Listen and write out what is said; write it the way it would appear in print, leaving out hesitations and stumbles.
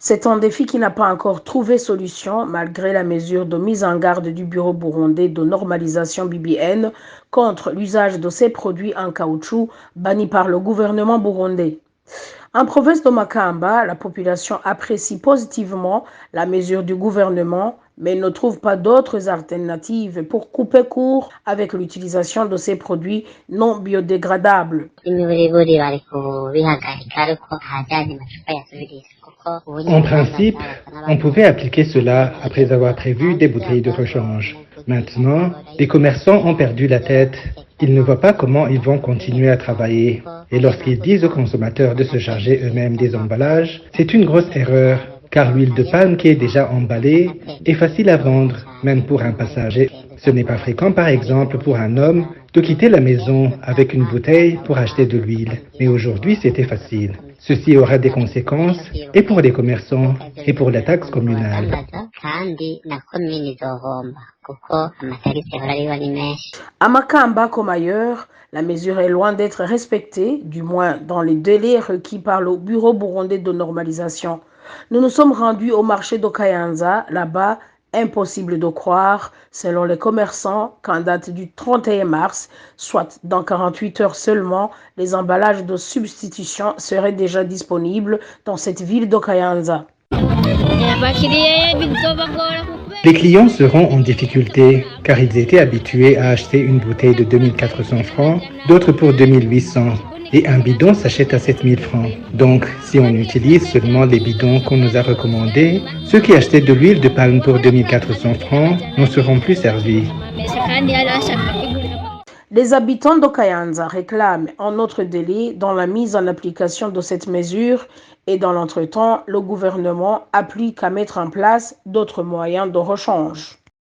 C'est un défi qui n'a pas encore trouvé solution malgré la mesure de mise en garde du Bureau burundais de normalisation BBN contre l'usage de ces produits en caoutchouc bannis par le gouvernement burundais. En province de Makamba, la population apprécie positivement la mesure du gouvernement, mais ne trouve pas d'autres alternatives pour couper court avec l'utilisation de ces produits non biodégradables. En principe, on pouvait appliquer cela après avoir prévu des bouteilles de rechange. Maintenant, les commerçants ont perdu la tête. Ils ne voient pas comment ils vont continuer à travailler. Et lorsqu'ils disent aux consommateurs de se charger eux-mêmes des emballages, c'est une grosse erreur, car l'huile de palme qui est déjà emballée est facile à vendre, même pour un passager. Ce n'est pas fréquent, par exemple, pour un homme de quitter la maison avec une bouteille pour acheter de l'huile. Mais aujourd'hui, c'était facile. Ceci aura des conséquences et pour les commerçants et pour la taxe communale. À Makamba comme ailleurs, la mesure est loin d'être respectée, du moins dans les délais requis par le Bureau burundais de normalisation. Nous nous sommes rendus au marché de Kayanza, là-bas, impossible de croire, selon les commerçants, qu'en date du 31 mars, soit dans 48 heures seulement, les emballages de substitution seraient déjà disponibles dans cette ville de Kayanza. Les clients seront en difficulté car ils étaient habitués à acheter une bouteille de 2400 francs, d'autres pour 2800 et un bidon s'achète à 7000 francs. Donc, si on utilise seulement les bidons qu'on nous a recommandés, ceux qui achetaient de l'huile de palme pour 2400 francs n'en seront plus servis. Les habitants de Kayanza réclament un autre délai dans la mise en application de cette mesure et dans l'entretemps, le gouvernement applique à mettre en place d'autres moyens de rechange.